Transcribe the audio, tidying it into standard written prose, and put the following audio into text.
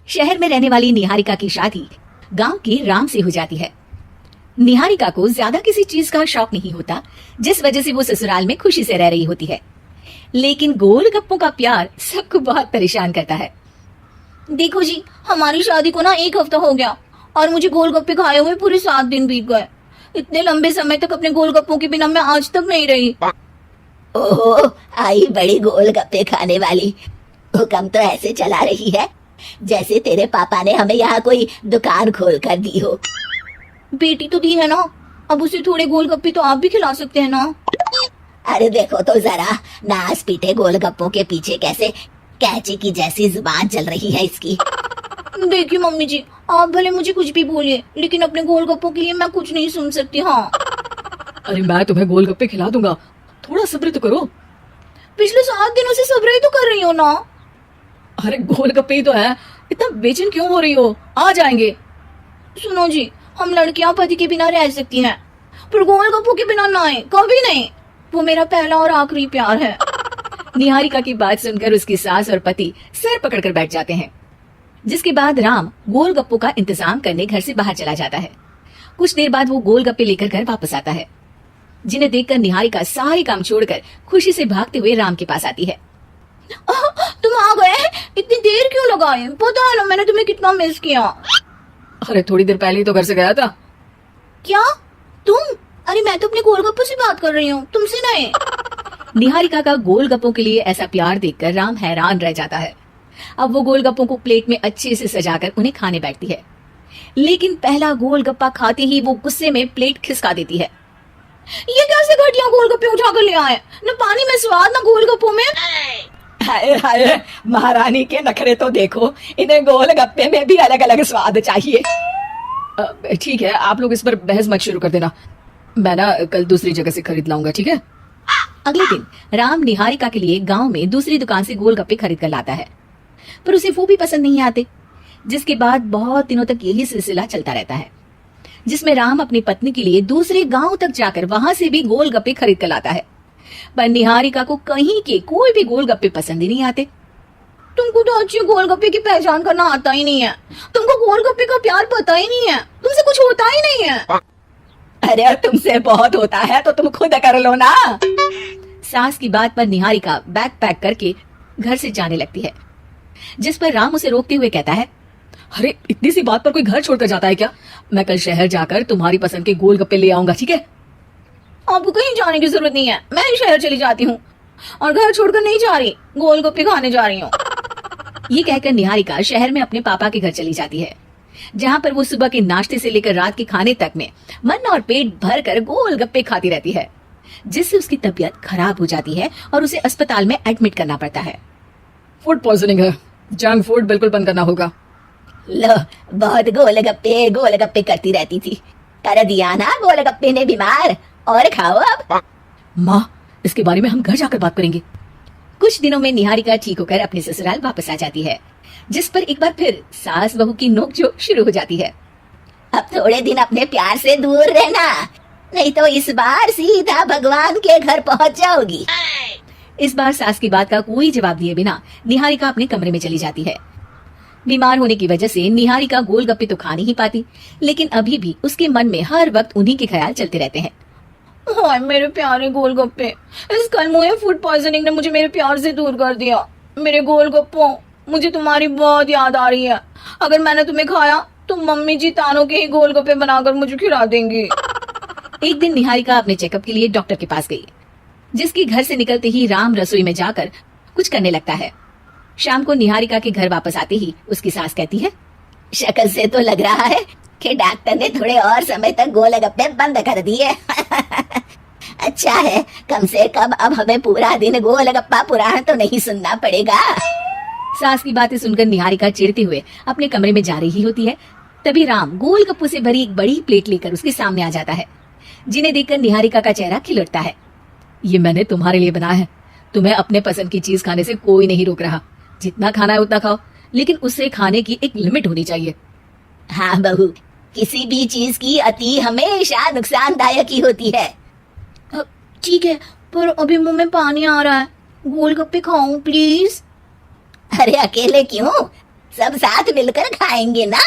शहर में रहने वाली निहारिका की शादी गांव के राम से हो जाती है। निहारिका को ज्यादा किसी चीज का शौक नहीं होता, जिस वजह से वो ससुराल में खुशी से रह रही होती है। लेकिन गोलगप्पों का प्यार सबको बहुत परेशान करता है। देखो जी, हमारी शादी को ना 1 हफ्ता हो गया और मुझे गोलगप्पे खाए हुए पूरे 7 दिन बीत गए। इतने लंबे समय तक अपने गोलगप्पों के बिना मैं आज तक नहीं रही। ओहो, आई बड़ी गोलगप्पे खाने वाली। हुक्म तो ऐसे चला रही है जैसे तेरे पापा ने हमें यहाँ कोई दुकान खोल कर दी हो। बेटी तो दी है ना, अब उसे थोड़े गोलगप्पे तो आप भी खिला सकते हैं ना। अरे देखो तो जरा, नास पीटे गोलगप्पों के पीछे कैसे कैंची की जैसी जुबान चल रही है इसकी। देखिए मम्मी जी, आप भले मुझे कुछ भी बोलिए, लेकिन अपने गोलगप्पों के लिए मैं कुछ नहीं सुन सकती। हाँ, अरे मैं तुम्हें गोलगप्पे खिला दूंगा, थोड़ा सब्र तो करो। पिछले 7 दिनों से सब्र ही तो कर रही हो ना। अरे गोलगप्पे ही तो है, इतना बेचैन क्यों हो रही हो? आ जाएंगे। सुनो जी, हम लड़कियां पति के बिना रह सकती हैं, पर गोलगप्पों के बिना नहीं, कभी नहीं। वो मेरा पहला और आखिरी प्यार है। निहारिका की बात सुनकर उसकी सास और पति सिर पकड़कर बैठ जाते हैं। जिसके बाद राम गोलगप्पों का इंतजाम करने घर से बाहर चला जाता है। कुछ देर बाद वो गोलगप्पे लेकर घर वापस आता है, जिन्हें देखकर निहारिका सारे काम छोड़कर खुशी से भागते हुए राम के पास आती है। तुम आ गए? इतनी देर क्यों लगाई? पता है ना मैंने तुम्हें कितना मिस किया। अरे थोड़ी देर पहले ही तो घर से गया था। क्या तुम? अरे मैं तो अपने गोलगप्पों से बात कर रही हूँ, तुमसे नहीं। निहारिका का गोलगप्पों के लिए ऐसा प्यार देखकर राम हैरान रह जाता है। अब वो गोलगप्पों को प्लेट में अच्छे से सजाकर उन्हें खाने बैठती है, लेकिन पहला गोलगप्पा खाते ही वो गुस्से में प्लेट खिसका देती है। ये कैसे घटिया गोलगप्पे उठाकर ले आए? न पानी में स्वाद, न गोलगप्पों में। हाय हाय, महारानी के नखरे तो देखो, इन्हें गोलगप्पे में भी अलग अलग स्वाद चाहिए। ठीक है, आप लोग इस पर बहस मत शुरू कर देना, मैं ना कल दूसरी जगह से खरीद लाऊंगा, ठीक है? अगले दिन राम निहारिका के लिए गांव में दूसरी दुकान से गोलगप्पे खरीद कर लाता है, पर उसे वो भी पसंद नहीं आते। जिसके बाद बहुत दिनों तक यही सिलसिला चलता रहता है, जिसमें राम अपनी पत्नी के लिए दूसरे गांव तक जाकर वहां से भी गोलगप्पे खरीद कर लाता है, पर निहारिका को कहीं के कोई भी गोलगप्पे पसंद ही नहीं आते। तुमको तो अच्छी गोलगप्पे की पहचान करना आता ही नहीं है। तुमको गोलगप्पे का प्यार पता ही नहीं है, तुमसे कुछ होता ही नहीं है। अरे तुमसे बहुत होता है तो तुम खुद कर लो ना। सास की बात पर निहारिका बैग पैक करके घर से जाने लगती है, जिस पर राम उसे रोकते हुए कहता है, अरे इतनी सी बात पर कोई घर छोड़कर जाता है क्या? मैं कल शहर जाकर तुम्हारी पसंद के गोलगप्पे ले आऊंगा, ठीक है? आपको कहीं जाने की जरूरत नहीं है, मैं ही शहर चली जाती हूँ और घर छोड़कर नहीं जा रही, गोलगप्पे खाने जा रही हूँ। ये कहकर निहारिका शहर में अपने पापा के घर चली जाती है, जहाँ पर वो सुबह के नाश्ते से लेकर रात के खाने तक में मन और पेट भर कर गोलगप्पे खाती रहती है, जिससे उसकी तबीयत खराब हो जाती है और उसे अस्पताल में एडमिट करना पड़ता है। फूड पॉइजनिंग है, जंक फूड बिल्कुल बंद करना होगा। लो, बहुत गोलगप्पे गोलगप्पे करती रहती थी, कर दिया ना गोलगप्पे ने बीमार। और खाओ अब। माँ, इसके बारे में हम घर जाकर बात करेंगे। कुछ दिनों में निहारिका ठीक होकर अपने ससुराल वापस आ जाती है, जिस पर एक बार फिर सास बहू की नोकझोंक शुरू हो जाती है। अब थोड़े दिन अपने प्यार से दूर रहना, नहीं तो इस बार सीधा भगवान के घर पहुंच जाओगी। इस बार सास की बात का कोई जवाब दिए बिना निहारिका अपने कमरे में चली जाती है। बीमार होने की वजह से निहारिका गोलगप्पे तो खा नहीं पाती, लेकिन अभी भी उसके मन में हर वक्त उन्हीं के ख्याल चलते रहते हैं। हाय मेरे प्यारे गोलगप्पे, इस कलमुए फूड पॉइजनिंग ने मुझे मेरे प्यार से दूर कर दिया। मेरे गोलगप्पों, मुझे तुम्हारी बहुत याद आ रही है। अगर मैंने तुम्हें खाया तो मम्मी जी तानों के ही गोलगप्पे बनाकर मुझे खिला देंगी। एक दिन निहारिका अपने चेकअप के लिए डॉक्टर के पास गई, जिसके घर से निकलते ही राम रसोई में जाकर कुछ करने लगता है। शाम को निहारिका के घर वापस आते ही उसकी सास कहती है, शक्ल से तो लग रहा है कि डॉक्टर ने थोड़े और समय तक गोलगप्पे बंद कर दिए। अच्छा है, कम से कम अब हमें पूरा दिन गोलगप्पा पुराण तो नहीं सुनना पड़ेगा। सास की बातें सुनकर निहारिका चिढ़ते हुए अपने कमरे में जा रही होती है। तभी राम गोलगप्पों से भरी एक बड़ी प्लेट लेकर उसके सामने आ जाता है, जिन्हें देखकर निहारिका का चेहरा खिल उठता है। ये मैंने तुम्हारे लिए बनाया है, तुम्हें अपने पसंद की चीज खाने से कोई नहीं रोक रहा। जितना खाना है उतना खाओ, लेकिन उससे खाने की एक लिमिट होनी चाहिए। हाँ बहू, किसी भी चीज की अति हमेशा नुकसानदायक ही होती है। ठीक है, पर अभी मुंह में पानी आ रहा है, गोलगप्पे खाऊं प्लीज। अरे अकेले क्यों, सब साथ मिलकर खाएंगे ना।